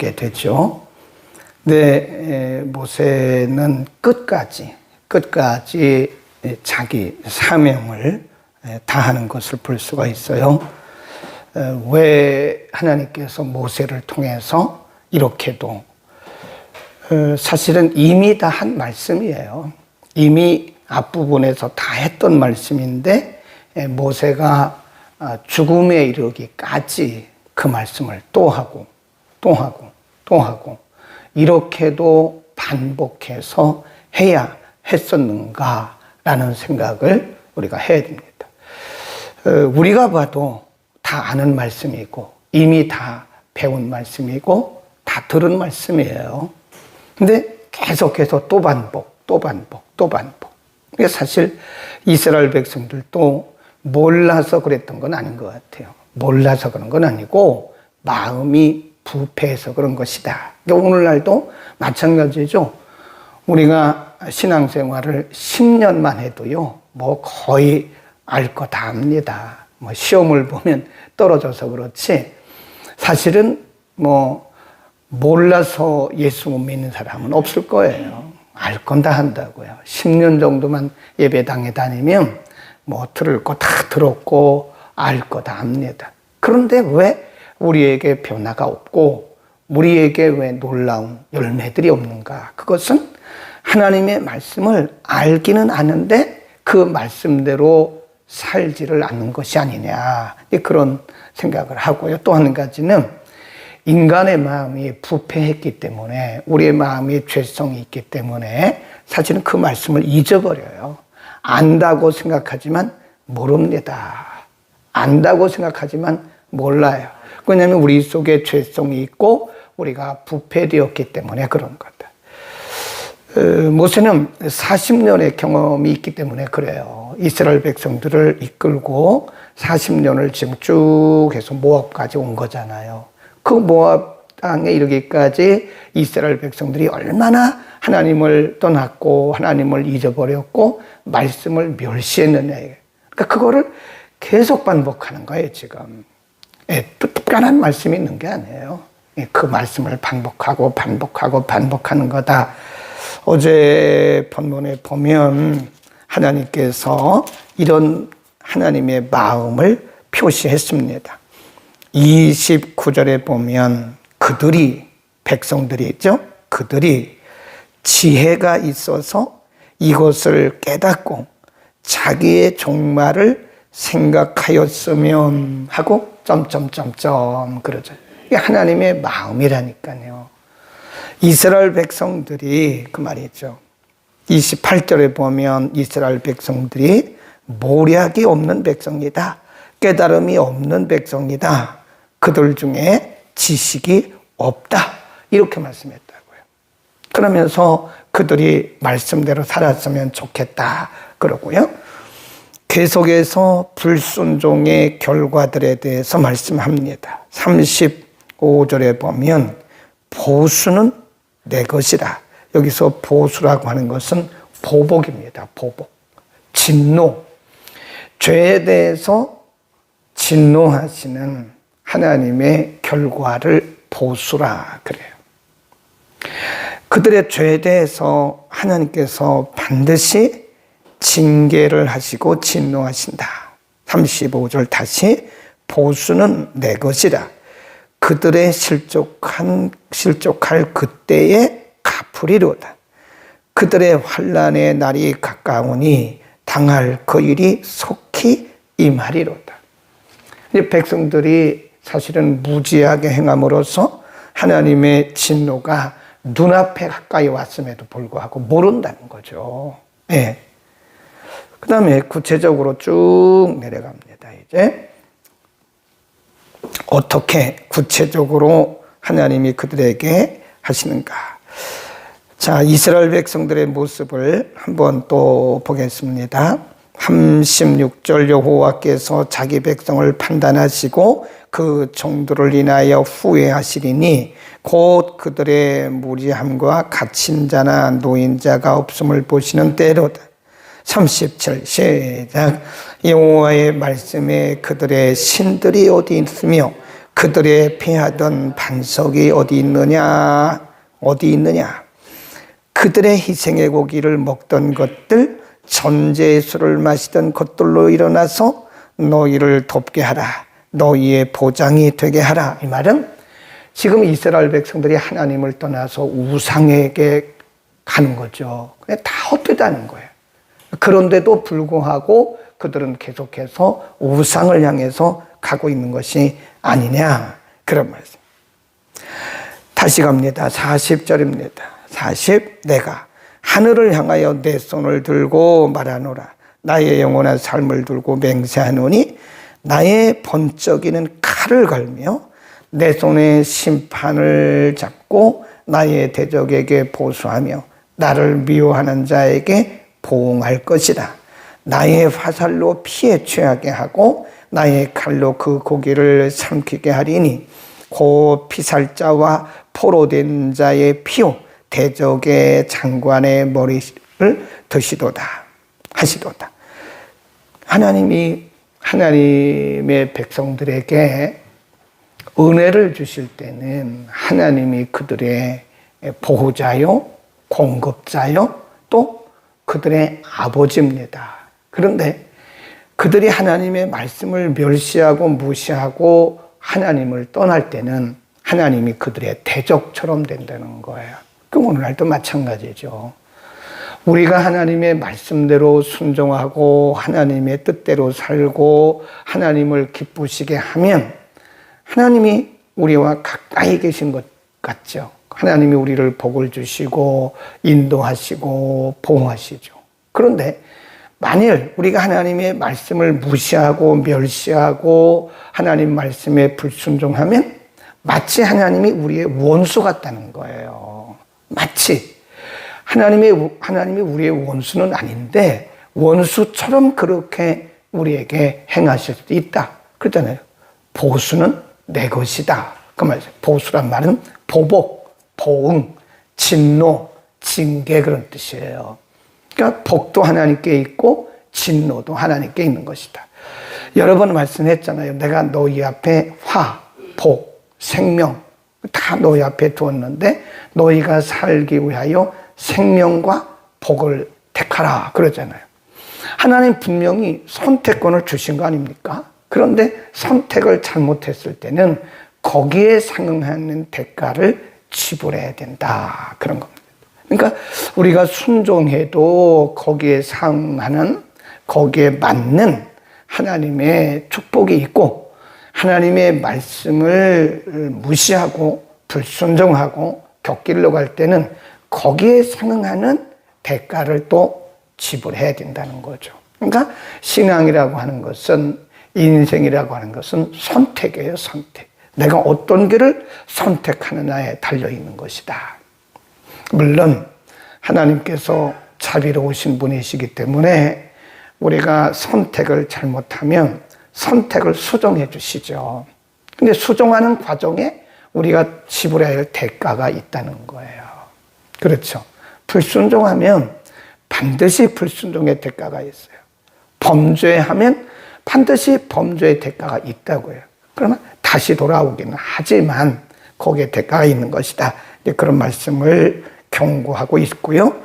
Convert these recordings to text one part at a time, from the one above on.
주게 되죠. 근데 모세는 끝까지 자기 사명을 다하는 것을 볼 수가 있어요. 왜 하나님께서 모세를 통해서 이렇게도 사실은 이미 다 한 말씀이에요. 이미 앞부분에서 다 했던 말씀인데 모세가 죽음에 이르기까지 그 말씀을 또 하고 이렇게도 반복해서 해야 했었는가라는 생각을 우리가 해야 됩니다. 우리가 봐도 다 아는 말씀이고 이미 다 배운 말씀이고 다 들은 말씀이에요. 근데 계속해서 또 반복. 이게 사실 이스라엘 백성들도 몰라서 그랬던 건 아닌 것 같아요. 몰라서 그런 건 아니고 마음이 부패해서 그런 것이다. 오늘날도 마찬가지죠. 우리가 신앙생활을 10년만 해도요, 뭐 거의 알 거 다 압니다. 뭐 시험을 보면 떨어져서 그렇지, 사실은 뭐 몰라서 예수 못 믿는 사람은 없을 거예요. 알 건 다 한다고요. 10년 정도만 예배당에 다니면 뭐 들을 거 다 들었고 알 거 다 압니다. 그런데 왜 우리에게 변화가 없고 우리에게 왜 놀라운 열매들이 없는가? 그것은 하나님의 말씀을 알기는 아는데 그 말씀대로 살지를 않는 것이 아니냐, 그런 생각을 하고요. 또 한 가지는 인간의 마음이 부패했기 때문에, 우리의 마음이 죄성이 있기 때문에 사실은 그 말씀을 잊어버려요. 안다고 생각하지만 모릅니다. 안다고 생각하지만 몰라요. 왜냐하면 우리 속에 죄성이 있고 우리가 부패되었기 때문에 그런 거다. 모세는 40년의 경험이 있기 때문에 그래요. 이스라엘 백성들을 이끌고 40년을 지금 쭉 해서 모압까지 온 거잖아요. 그 모압 땅에 이르기까지 이스라엘 백성들이 얼마나 하나님을 떠났고 하나님을 잊어버렸고 말씀을 멸시했느냐. 그러니까 그거를 계속 반복하는 거예요, 지금. 특별한 말씀이 있는 게 아니에요. 그 말씀을 반복하는 거다. 어제 본문에 보면 하나님께서 이런 하나님의 마음을 표시했습니다. 29절에 보면 그들이, 백성들이 있죠? 그들이 지혜가 있어서 이것을 깨닫고 자기의 종말을 생각하였으면 하고 그러죠. 이게 하나님의 마음이라니까요. 이스라엘 백성들이 그 말이죠. 28절에 보면 이스라엘 백성들이 모략이 없는 백성이다. 깨달음이 없는 백성이다. 그들 중에 지식이 없다. 이렇게 말씀했다고요. 그러면서 그들이 말씀대로 살았으면 좋겠다. 그러고요. 계속해서 불순종의 결과들에 대해서 말씀합니다. 35절에 보면 보수는 내 것이다. 여기서 보수라고 하는 것은 보복입니다. 보복. 진노. 죄에 대해서 진노하시는 하나님의 결과를 보수라 그래요. 그들의 죄에 대해서 하나님께서 반드시 징계를 하시고 진노하신다. 35절 다시 보수는 내 것이라. 그들의 실족할 그때에 갚으리로다. 그들의 환난의 날이 가까우니 당할 그 일이 속히 임하리로다. 백성들이 사실은 무지하게 행함으로써 하나님의 진노가 눈앞에 가까이 왔음에도 불구하고 모른다는 거죠. 네. 그 다음에 구체적으로 쭉 내려갑니다. 이제 어떻게 구체적으로 하나님이 그들에게 하시는가. 자, 이스라엘 백성들의 모습을 한번 또 보겠습니다. 36절 여호와께서 자기 백성을 판단하시고 그 종들을 인하여 후회하시리니 곧 그들의 무리함과 갇힌 자나 노인자가 없음을 보시는 때로다. 37 시작. 여호와의 말씀에 그들의 신들이 어디 있으며 그들의 피하던 반석이 어디 있느냐? 어디 있느냐? 그들의 희생의 고기를 먹던 것들, 전제의 술을 마시던 것들로 일어나서 너희를 돕게 하라. 너희의 보장이 되게 하라. 이 말은 지금 이스라엘 백성들이 하나님을 떠나서 우상에게 가는 거죠. 다 헛되다는 거예요. 그런데도 불구하고 그들은 계속해서 우상을 향해서 가고 있는 것이 아니냐, 그런 말씀. 다시 갑니다. 40절입니다. 40. 내가 하늘을 향하여 내 손을 들고 말하노라. 나의 영원한 삶을 들고 맹세하노니 나의 번쩍이는 칼을 걸며 내 손에 심판을 잡고 나의 대적에게 보수하며 나를 미워하는 자에게 보응할 것이다. 나의 화살로 피에 취하게 하고 나의 칼로 그 고기를 삼키게 하리니 곧 피살자와 포로된 자의 피요 대적의 장관의 머리를 드시도다 하시도다. 하나님이 하나님의 백성들에게 은혜를 주실 때는 하나님이 그들의 보호자요, 공급자요, 또 그들의 아버지입니다. 그런데 그들이 하나님의 말씀을 멸시하고 무시하고 하나님을 떠날 때는 하나님이 그들의 대적처럼 된다는 거예요. 그럼 오늘날도 마찬가지죠. 우리가 하나님의 말씀대로 순종하고 하나님의 뜻대로 살고 하나님을 기쁘시게 하면 하나님이 우리와 가까이 계신 것 같죠. 하나님이 우리를 복을 주시고 인도하시고 보호하시죠. 그런데 만일 우리가 하나님의 말씀을 무시하고 멸시하고 하나님 말씀에 불순종하면 마치 하나님이 우리의 원수 같다는 거예요. 마치 하나님이 우리의 원수는 아닌데 원수처럼 그렇게 우리에게 행하실 수도 있다. 그렇잖아요. 보수는 내 것이다. 그 말이죠. 보수란 말은 보복, 보응, 진노, 징계 그런 뜻이에요. 그러니까 복도 하나님께 있고 진노도 하나님께 있는 것이다. 여러 번 말씀했잖아요. 내가 너희 앞에 화, 복, 생명 다 너희 앞에 두었는데 너희가 살기 위하여 생명과 복을 택하라 그러잖아요. 하나님 분명히 선택권을 주신 거 아닙니까? 그런데 선택을 잘못했을 때는 거기에 상응하는 대가를 지불해야 된다. 그런 겁니다. 그러니까 우리가 순종해도 거기에 상응하는, 거기에 맞는 하나님의 축복이 있고 하나님의 말씀을 무시하고 불순종하고 곁길로 갈 때는 거기에 상응하는 대가를 또 지불해야 된다는 거죠. 그러니까 신앙이라고 하는 것은, 인생이라고 하는 것은 선택이에요, 선택. 내가 어떤 길을 선택하느냐에 달려있는 것이다. 물론 하나님께서 자비로우신 분이시기 때문에 우리가 선택을 잘못하면 선택을 수정해 주시죠. 근데 수정하는 과정에 우리가 지불해야 할 대가가 있다는 거예요. 그렇죠. 불순종하면 반드시 불순종의 대가가 있어요. 범죄하면 반드시 범죄의 대가가 있다고요. 그러나 다시 돌아오기는 하지만 거기에 대가가 있는 것이다. 그런 말씀을 경고하고 있고요.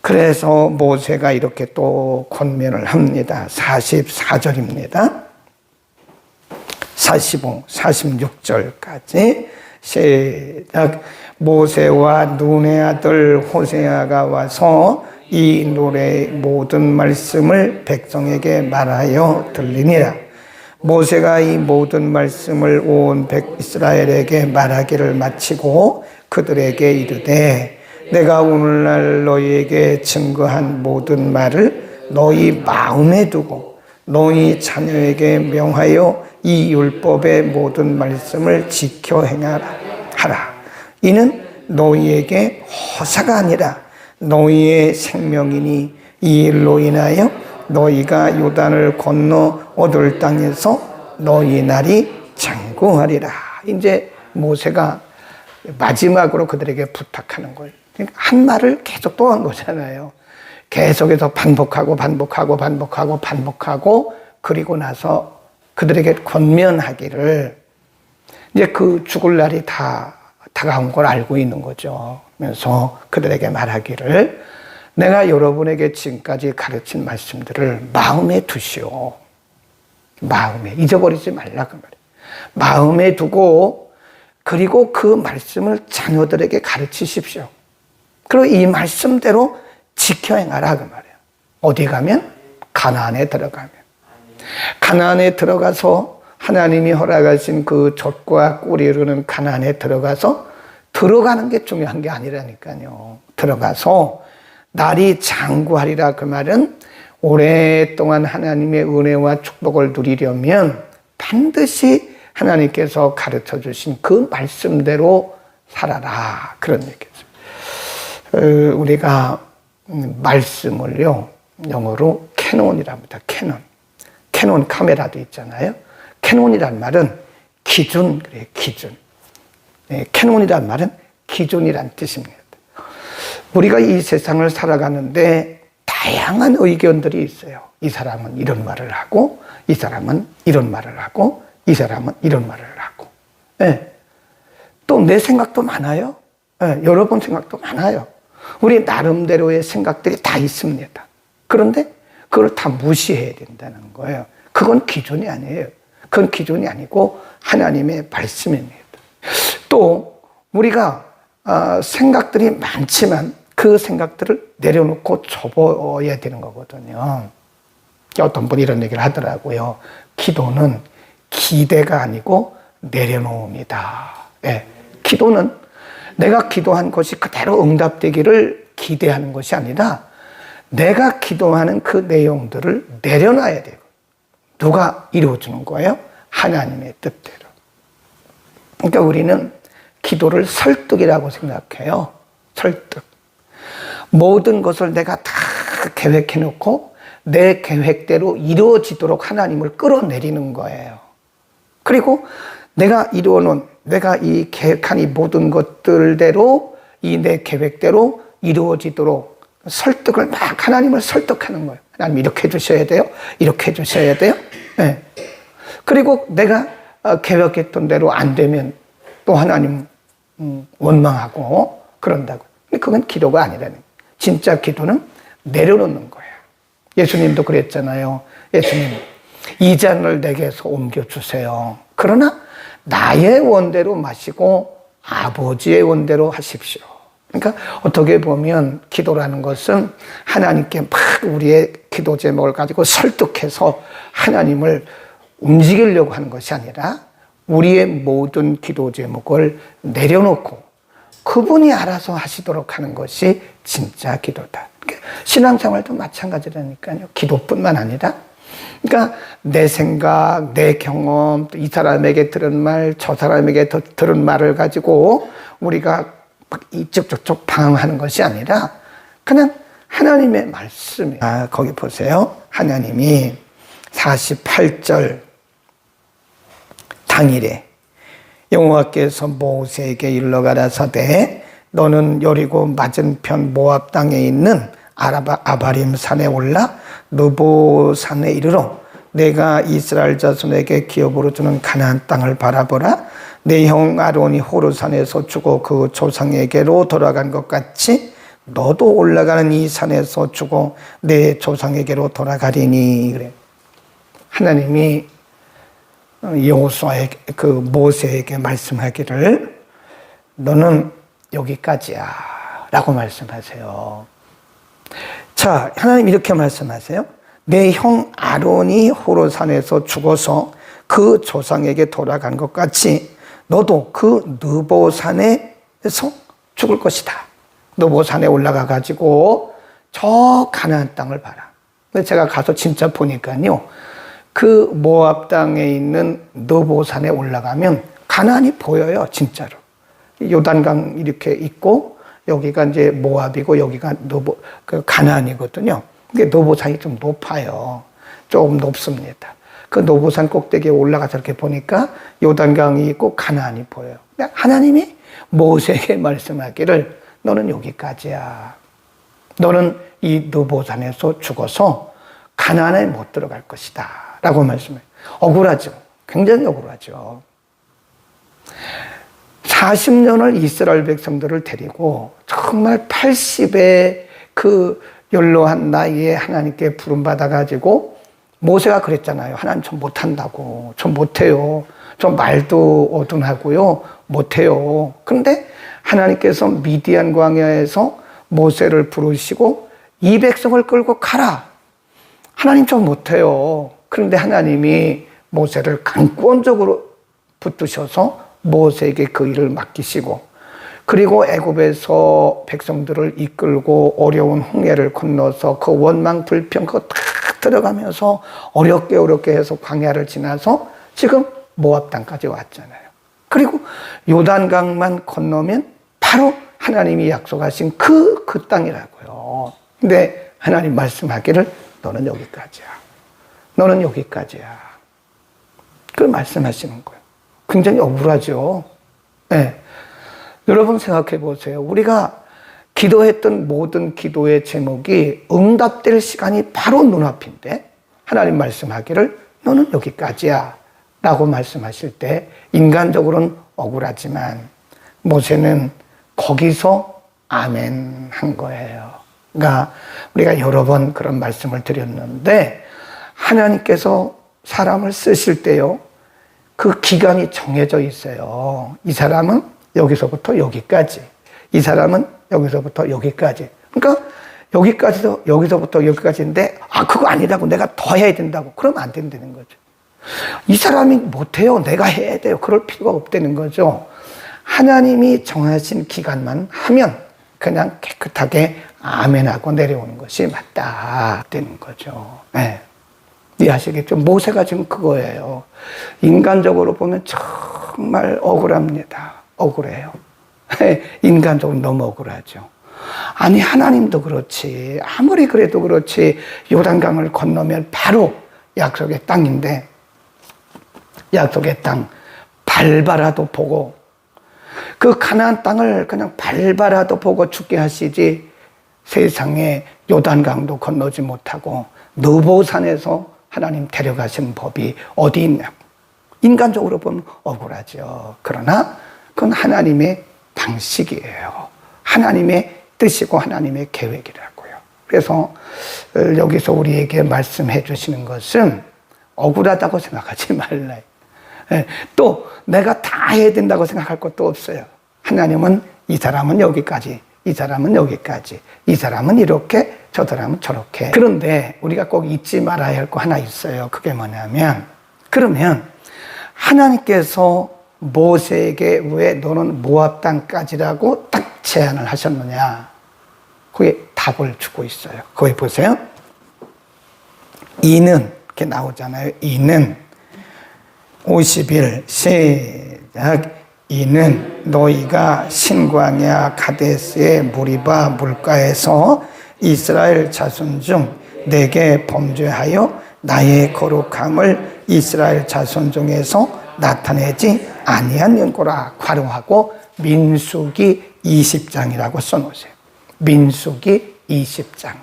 그래서 모세가 이렇게 또 권면을 합니다. 44절입니다. 45, 46절까지 시작. 모세와 눈의 아들 호세아가 와서 이 노래의 모든 말씀을 백성에게 말하여 들리니라. 모세가 이 모든 말씀을 온 백이스라엘에게 말하기를 마치고 그들에게 이르되 내가 오늘날 너희에게 증거한 모든 말을 너희 마음에 두고 너희 자녀에게 명하여 이 율법의 모든 말씀을 지켜 행하라 하라. 이는 너희에게 허사가 아니라 너희의 생명이니 이 일로 인하여 너희가 요단을 건너 얻을 땅에서 너희 날이 장구하리라. 이제 모세가 마지막으로 그들에게 부탁하는 거예요. 한 말을 계속 또 한 거잖아요. 계속해서 반복하고 그리고 나서 그들에게 권면하기를 이제 그 죽을 날이 다 다가온 걸 알고 있는 거죠. 그래서 그들에게 말하기를 내가 여러분에게 지금까지 가르친 말씀들을 마음에 두시오. 마음에 잊어버리지 말라 그 말이에요. 마음에 두고 그리고 그 말씀을 자녀들에게 가르치십시오. 그리고 이 말씀대로 지켜 행하라 그 말이에요. 어디 가면? 가나안에 들어가면. 가나안에 들어가서 하나님이 허락하신 그 젖과 꿀이 흐르는 가나안에 들어가는 게 중요한 게 아니라니까요. 들어가서 날이 장구하리라 그 말은 오랫동안 하나님의 은혜와 축복을 누리려면 반드시 하나님께서 가르쳐 주신 그 말씀대로 살아라. 그런 얘기죠. 우리가 말씀을요, 영어로 캐논이라고 합니다. 캐논 카메라도 있잖아요. 캐논이란 말은 기준, 그래요. 기준. 캐논이란 말은 기준이란 뜻입니다. 우리가 이 세상을 살아가는데 다양한 의견들이 있어요. 이 사람은 이런 말을 하고, 이 사람은 이런 말을 하고, 이 사람은 이런 말을 하고. 네. 또 내 생각도 많아요. 네. 여러분 생각도 많아요. 우리 나름대로의 생각들이 다 있습니다. 그런데 그걸 다 무시해야 된다는 거예요. 그건 기준이 아니에요. 그건 기준이 아니고 하나님의 말씀입니다. 또 우리가 생각들이 많지만 그 생각들을 내려놓고 접어야 되는 거거든요. 어떤 분이 이런 얘기를 하더라고요. 기도는 기대가 아니고 내려놓음이다. 네. 기도는 내가 기도한 것이 그대로 응답되기를 기대하는 것이 아니라 내가 기도하는 그 내용들을 내려놔야 되고, 누가 이루어주는 거예요? 하나님의 뜻대로. 그러니까 우리는 기도를 설득이라고 생각해요. 설득. 모든 것을 내가 다 계획해 놓고 내 계획대로 이루어지도록 하나님을 끌어내리는 거예요. 그리고 내가 이루어놓은, 내가 이 계획한 이 모든 것들대로 이 내 계획대로 이루어지도록 설득을 막 하나님을 설득하는 거예요. 하나님 이렇게 해주셔야 돼요. 이렇게 해주셔야 돼요. 네. 그리고 내가 계획했던 대로 안 되면 또 하나님 원망하고 그런다고. 근데 그건 기도가 아니라는 거예요. 진짜 기도는 내려놓는 거예요. 예수님도 그랬잖아요. 예수님, 이 잔을 내게서 옮겨주세요. 그러나 나의 원대로 마시고 아버지의 원대로 하십시오. 그러니까 어떻게 보면 기도라는 것은 하나님께 막 우리의 기도 제목을 가지고 설득해서 하나님을 움직이려고 하는 것이 아니라 우리의 모든 기도 제목을 내려놓고 그분이 알아서 하시도록 하는 것이 진짜 기도다. 그러니까 신앙생활도 마찬가지라니까요. 기도뿐만 아니라, 그러니까 내 생각, 내 경험, 이 사람에게 들은 말, 저 사람에게 들은 말을 가지고 우리가 이쪽 저쪽 방황하는 것이 아니라 그냥 하나님의 말씀이. 거기 보세요. 하나님이 48절 당일에 여호와께서 모세에게 일러 가라사대 너는 여리고 맞은편 모압 땅에 있는 아바림 산에 올라 느보 산에 이르러 내가 이스라엘 자손에게 기업으로 주는 가나안 땅을 바라보라. 내 형 아론이 호르산에서 죽어 그 조상에게로 돌아간 것 같이 너도 올라가는 이 산에서 죽어 내 조상에게로 돌아가리니. 그래. 하나님이 여호수아에게, 그 모세에게 말씀하기를 너는 여기까지야 라고 말씀하세요. 자, 하나님 이렇게 말씀하세요. 내 형 아론이 호르산에서 죽어서 그 조상에게 돌아간 것 같이 너도 그 느보산에서 죽을 것이다. 느보산에 올라가 가지고 저 가나안 땅을 봐라. 근데 제가 가서 진짜 보니까요, 그 모압 땅에 있는 느보산에 올라가면 가나안이 보여요, 진짜로. 요단강 이렇게 있고 여기가 이제 모압이고 여기가 그 가나안이거든요. 근데 느보산이 좀 높아요. 조금 높습니다. 그 느보산 꼭대기에 올라가서 이렇게 보니까 요단강이 있고 가나안이 보여요. 하나님이 모세에게 말씀하기를 너는 여기까지야. 너는 이 느보산에서 죽어서 가나안에 못 들어갈 것이다 라고 말씀해요. 억울하죠. 굉장히 억울하죠. 40년을 이스라엘 백성들을 데리고 정말 80의 그 연로한 나이에 하나님께 부름받아 가지고 모세가 그랬잖아요. 하나님 좀 못한다고. 좀 못해요. 좀 말도 어둔하고요. 못해요. 그런데 하나님께서 미디안 광야에서 모세를 부르시고 이 백성을 끌고 가라. 하나님 좀 못해요. 그런데 하나님이 모세를 강권적으로 붙드셔서 모세에게 그 일을 맡기시고, 그리고 애굽에서 백성들을 이끌고 어려운 홍해를 건너서 그 원망 불평 그거 탁 들어가면서 어렵게 해서 광야를 지나서 지금 모압 땅까지 왔잖아요. 그리고 요단강만 건너면 바로 하나님이 약속하신 그 땅이라고요. 근데 하나님 말씀하기를 너는 여기까지야. 너는 여기까지야. 그걸 말씀하시는 거예요. 굉장히 억울하죠. 네. 여러분 생각해 보세요. 우리가 기도했던 모든 기도의 제목이 응답될 시간이 바로 눈앞인데 하나님 말씀하기를 너는 여기까지야 라고 말씀하실 때 인간적으로는 억울하지만 모세는 거기서 아멘 한 거예요. 그러니까 우리가 여러 번 그런 말씀을 드렸는데 하나님께서 사람을 쓰실 때요, 그 기간이 정해져 있어요. 이 사람은 여기서부터 여기까지, 이 사람은 여기서부터 여기까지. 그러니까 여기서부터 여기까지인데 그거 아니라고 내가 더 해야 된다고 그러면 안 된다는 거죠. 이 사람이 못해요, 내가 해야 돼요, 그럴 필요가 없다는 거죠. 하나님이 정하신 기간만 하면 그냥 깨끗하게 아멘하고 내려오는 것이 맞다 되는 거죠. 네. 이해하시겠죠? 모세가 지금 그거예요. 인간적으로 보면 정말 억울합니다. 억울해요. 인간적으로 너무 억울하죠. 아니 하나님도 그렇지, 아무리 그래도 그렇지, 요단강을 건너면 바로 약속의 땅인데 약속의 땅 밟아라도 보고, 그 가나안 땅을 그냥 밟아라도 보고 죽게 하시지 세상에 요단강도 건너지 못하고 느보산에서 하나님 데려가신 법이 어디 있냐고. 인간적으로 보면 억울하죠. 그러나 그건 하나님의 방식이에요. 하나님의 뜻이고 하나님의 계획이라고요. 그래서 여기서 우리에게 말씀해 주시는 것은 억울하다고 생각하지 말라. 또 내가 다 해야 된다고 생각할 것도 없어요. 하나님은 이 사람은 여기까지, 이 사람은 여기까지, 이 사람은 이렇게, 저 사람은 저렇게. 그런데 우리가 꼭 잊지 말아야 할 거 하나 있어요. 그게 뭐냐면, 그러면 하나님께서 모세에게 왜 너는 모압 땅까지라고 딱 제안을 하셨느냐? 그게 답을 주고 있어요. 거기 보세요. 이는 이렇게 나오잖아요. 이는 50일 시작. 이는 너희가 신광야 가데스의 무리바 물가에서 이스라엘 자손 중 내게 범죄하여 나의 거룩함을 이스라엘 자손 중에서 나타내지 아니한 연고라. 괄호하고 민수기 20장이라고 써놓으세요. 민수기 20장.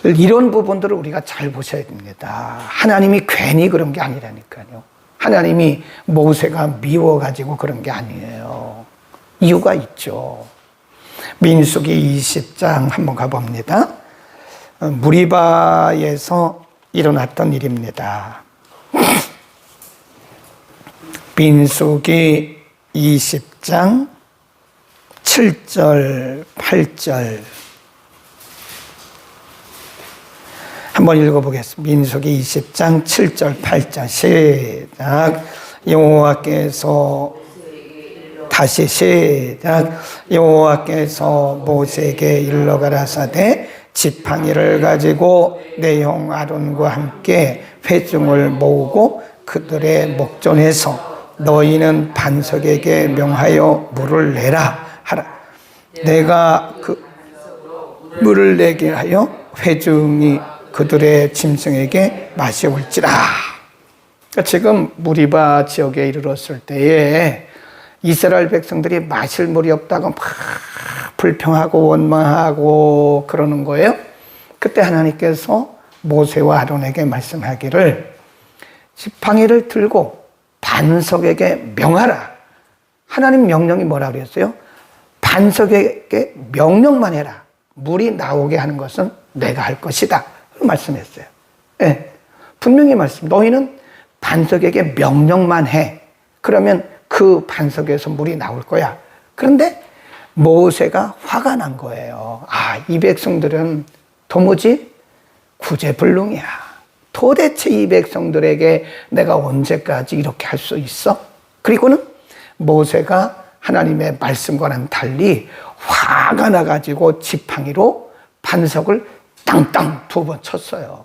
이런 부분들을 우리가 잘 보셔야 됩니다. 하나님이 괜히 그런 게 아니라니까요. 하나님이 모세가 미워가지고 그런 게 아니에요. 이유가 있죠. 민수기 20장 한번 가봅니다. 무리바에서 일어났던 일입니다. 민수기 20장 7절, 8절 한번 읽어보겠습니다. 민수기 20장 7절, 8절 시작. 여호와께서 다시 시작. 여호와께서 모세에게 일러 가라사대 지팡이를 가지고 내 형 아론과 함께 회중을 모으고 그들의 목전에서 너희는 반석에게 명하여 물을 내라 하라. 내가 그 물을 내게 하여 회중이 그들의 짐승에게 마시올지라. 그러니까 지금 무리바 지역에 이르렀을 때에 이스라엘 백성들이 마실 물이 없다고 막 불평하고 원망하고 그러는 거예요. 그때 하나님께서 모세와 아론에게 말씀하기를 지팡이를 들고 반석에게 명하라. 하나님 명령이 뭐라 그랬어요? 반석에게 명령만 해라. 물이 나오게 하는 것은 내가 할 것이다. 말씀했어요. 네. 분명히 말씀. 너희는 반석에게 명령만 해. 그러면 그 반석에서 물이 나올 거야. 그런데 모세가 화가 난 거예요. 이 백성들은 도무지 구제불능이야. 도대체 이 백성들에게 내가 언제까지 이렇게 할 수 있어? 그리고는 모세가 하나님의 말씀과는 달리 화가 나가지고 지팡이로 반석을 땅땅 2번 쳤어요.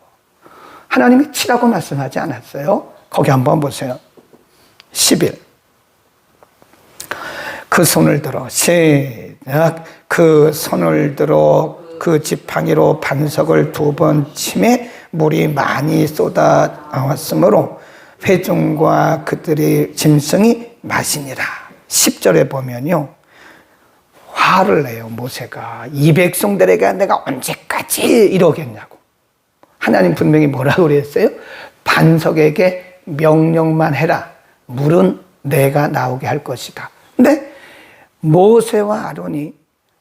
하나님이 치라고 말씀하지 않았어요? 거기 한번 보세요. 11. 그 손을 들어 시작. 그 손을 들어 그 지팡이로 반석을 2번 치매 물이 많이 쏟아 나왔으므로 회중과 그들의 짐승이 마시니라. 10절에 보면요, 화를 내요. 모세가 이 백성들에게 내가 언제까지 이러겠냐고. 하나님 분명히 뭐라고 그랬어요? 반석에게 명령만 해라. 물은 내가 나오게 할 것이다. 근데 모세와 아론이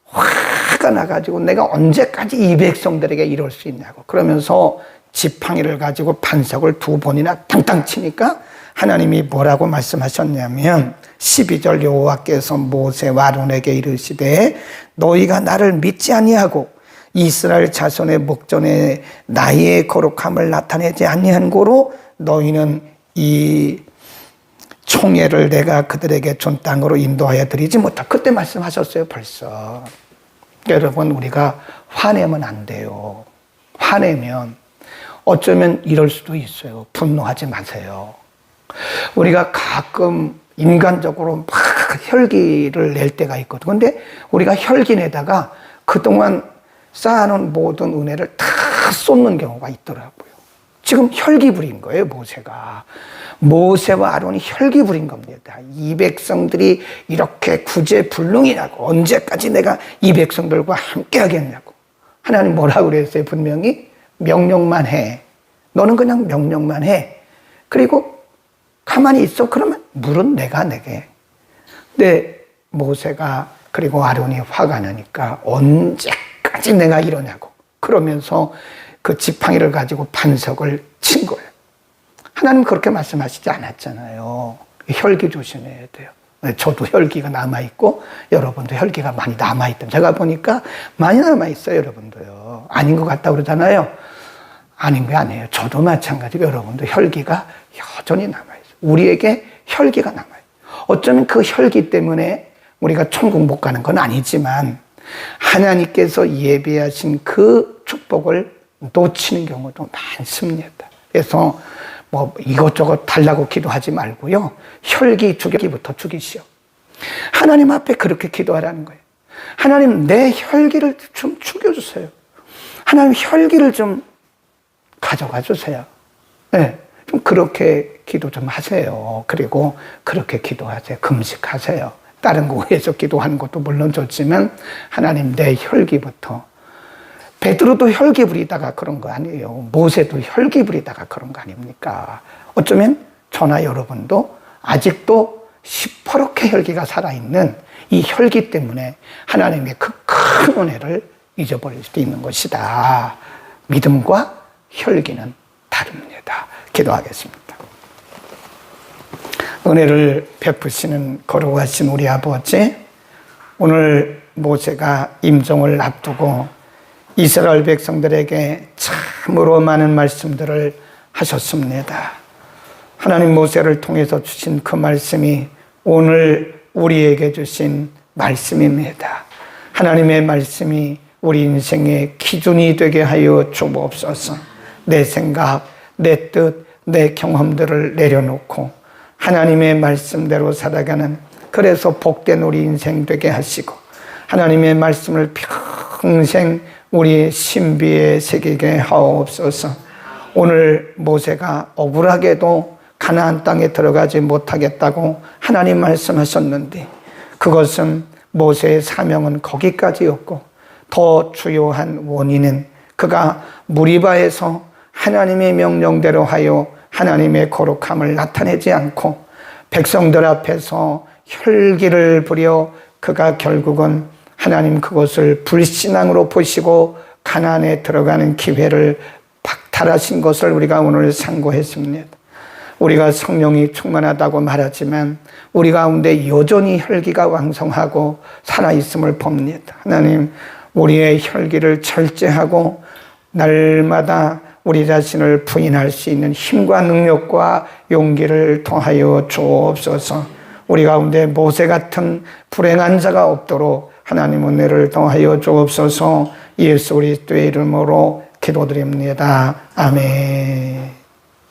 화가 나가지고 내가 언제까지 이 백성들에게 이럴 수 있냐고. 그러면서 지팡이를 가지고 반석을 2번이나 땅땅 치니까 하나님이 뭐라고 말씀하셨냐면 12절 여호와께서 모세와 아론에게 이르시되 너희가 나를 믿지 아니하고 이스라엘 자손의 목전에 나의 거룩함을 나타내지 아니한 고로 너희는 이 총애를 내가 그들에게 준 땅으로 인도하여 드리지 못하. 그때 말씀하셨어요. 벌써. 여러분, 우리가 화내면 안 돼요. 화내면 어쩌면 이럴 수도 있어요. 분노하지 마세요. 우리가 가끔 인간적으로 막 혈기를 낼 때가 있거든. 근데 우리가 혈기 내다가 그동안 쌓아놓은 모든 은혜를 다 쏟는 경우가 있더라고요. 지금 혈기 부린 거예요, 모세가. 모세와 아론이 혈기 부린 겁니다. 이 백성들이 이렇게 구제불능이냐고. 언제까지 내가 이 백성들과 함께 하겠냐고. 하나님 뭐라고 그랬어요? 분명히 명령만 해. 너는 그냥 명령만 해. 그리고 가만히 있어. 그러면 물은 내가 내게. 근데 모세가 그리고 아론이 화가 나니까 언제까지 내가 이러냐고. 그러면서 그 지팡이를 가지고 반석을 친 거예요. 하나님 그렇게 말씀하시지 않았잖아요. 혈기 조심해야 돼요. 저도 혈기가 남아있고 여러분도 혈기가 많이 남아있다. 제가 보니까 많이 남아있어요. 여러분도요. 아닌 것 같다 그러잖아요. 아닌 게 아니에요. 저도 마찬가지고 여러분도 혈기가 여전히 남아있어요. 우리에게 혈기가 남아요. 어쩌면 그 혈기 때문에 우리가 천국 못 가는 건 아니지만 하나님께서 예비하신 그 축복을 놓치는 경우도 많습니다. 그래서 뭐 이것저것 달라고 기도하지 말고요. 혈기 죽이기부터 죽이시오. 하나님 앞에 그렇게 기도하라는 거예요. 하나님 내 혈기를 좀 죽여주세요. 하나님 혈기를 좀 가져가 주세요. 네, 좀 그렇게 기도 좀 하세요. 그리고 그렇게 기도하세요. 금식하세요. 다른 거 위해서 기도하는 것도 물론 좋지만 하나님 내 혈기부터. 베드로도 혈기 부리다가 그런 거 아니에요. 모세도 혈기 부리다가 그런 거 아닙니까? 어쩌면 저나 여러분도 아직도 시퍼렇게 혈기가 살아있는 이 혈기 때문에 하나님의 그 큰 은혜를 잊어버릴 수도 있는 것이다. 믿음과 혈기는 다릅니다. 기도하겠습니다. 은혜를 베푸시는 거룩하신 우리 아버지, 오늘 모세가 임종을 앞두고 이스라엘 백성들에게 참으로 많은 말씀들을 하셨습니다. 하나님 모세를 통해서 주신 그 말씀이 오늘 우리에게 주신 말씀입니다. 하나님의 말씀이 우리 인생의 기준이 되게 하여 주옵소서. 내 생각, 내 뜻, 내 경험들을 내려놓고 하나님의 말씀대로 살아가는, 그래서 복된 우리 인생 되게 하시고 하나님의 말씀을 평생 우리의 신비에 새기게 하옵소서. 오늘 모세가 억울하게도 가나안 땅에 들어가지 못하겠다고 하나님 말씀하셨는데 그것은 모세의 사명은 거기까지였고 더 주요한 원인은 그가 무리바에서 하나님의 명령대로 하여 하나님의 거룩함을 나타내지 않고 백성들 앞에서 혈기를 부려 그가 결국은 하나님 그것을 불신앙으로 보시고 가나안에 들어가는 기회를 박탈하신 것을 우리가 오늘 상고했습니다. 우리가 성령이 충만하다고 말하지만 우리 가운데 여전히 혈기가 왕성하고 살아있음을 봅니다. 하나님, 우리의 혈기를 절제하고 날마다 우리 자신을 부인할 수 있는 힘과 능력과 용기를 더하여 주옵소서. 우리 가운데 모세 같은 불행한 자가 없도록 하나님 은혜를 더하여 주옵소서. 예수 그리스도의 이름으로 기도드립니다. 아멘.